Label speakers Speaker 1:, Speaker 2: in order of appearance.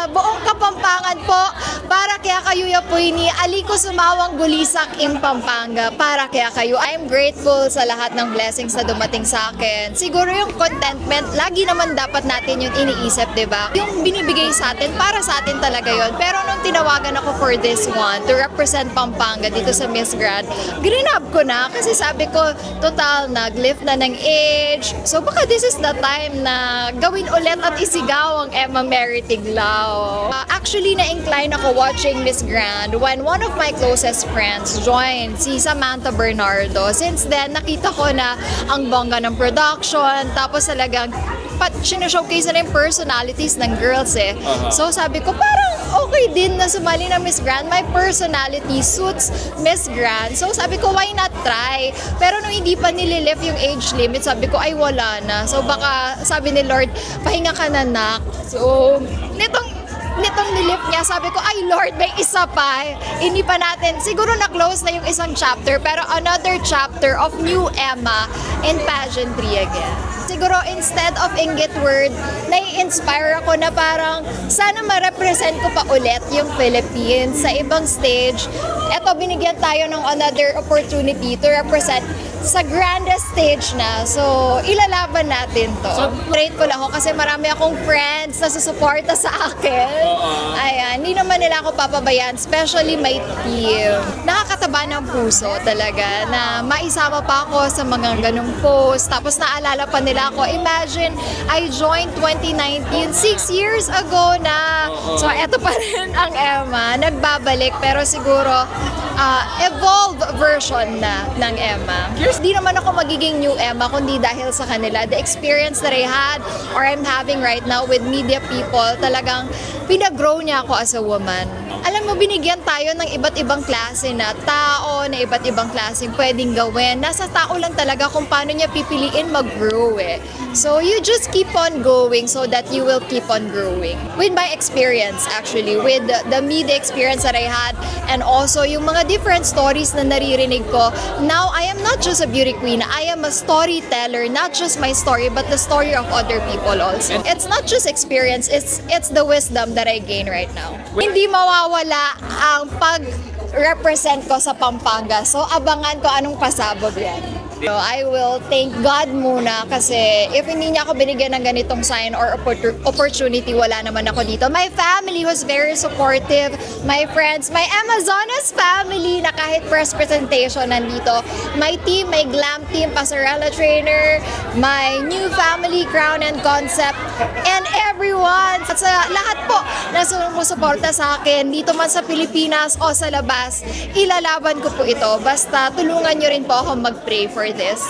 Speaker 1: sa buong Kapampangan po. Para kaya kayo ya po ini aliko sumawang gulisak ing Pampanga. Para kaya kayo, I'm grateful sa lahat ng blessings na dumating sa akin. Siguro yung contentment, lagi naman dapat natin yung iniisip, diba? Yung binibigay sa atin, para sa atin talaga yon. Pero nung tinawagan ako for this one, to represent Pampanga dito sa Miss Grand, grinab ko na kasi sabi ko, total, nag-lift na ng age. So baka this is the time na gawin ulit at isigaw ang Emma Mary Tiglao. Actually, na-incline ako watching Miss Grand when one of my closest friends joined, si Samantha Bernardo. Since then, nakita ko na ang bongga ng production, tapos talagang sinashowcase na yung personalities ng girls eh. So sabi ko, parang okay din na sumali na Miss Grand. My personality suits Miss Grand. So sabi ko, why not try? Pero nung hindi pa nililift yung age limit, sabi ko, ay wala na. So baka sabi ni Lord, pahinga ka na, nak. So nitong nilift niya, sabi ko, ay Lord, may isa pa. Hindi pa natin, siguro na-close na yung isang chapter, pero another chapter of new Emma in pageantry again. Siguro instead of inggit word, nai-inspire ako na parang sana ma-represent ko pa ulit yung Philippines sa ibang stage. Eto, binigyan tayo ng another opportunity to represent sa grandest stage na. So, ilalaban natin to. So, grateful ako kasi marami akong friends na susuporta sa akin. Ayan, hindi naman nila ako papabayaan, especially my team. Nakakataba ng puso talaga na maisama pa ako sa mga ganong post. Tapos naalala pa nila ako, imagine, I joined 2019, 6 years ago na. So, eto pa rin ang Emma. Nagbabalik, pero siguro, evolved version na ng Emma. Di naman ako magiging new Emma kundi dahil sa kanila. The experience that I had or I'm having right now with media people, talagang pinag-grow niya ako as a woman. Alam mo, binigyan tayo ng iba't ibang klase na tao, na iba't ibang klaseng pwedeng gawin. Nasa tao lang talaga kung paano niya pipiliin mag-grow eh. So you just keep on going so that you will keep on growing. With my experience actually, with the media experience that I had and also yung mga different stories na naririnig ko, now I am not just a beauty queen, I am a storyteller, not just my story but the story of other people also. It's not just experience, it's the wisdom that I gain right now. Hindi mawawala ang pag-represent ko sa Pampanga, so abangan ko anong pasabog yan. So I will thank God muna kasi if hindi niya ako binigyan ng ganitong sign or opportunity, wala naman ako dito. My family was very supportive. My friends, my Amazonas family na kahit press presentation nandito. My team, my glam team, Pasarela Trainer, my new family, Crown and Concept, and everyone. At sa lahat po na sumusuporta sa akin dito man sa Pilipinas o sa labas, ilalaban ko po ito. Basta tulungan nyo rin po ako mag-pray for this.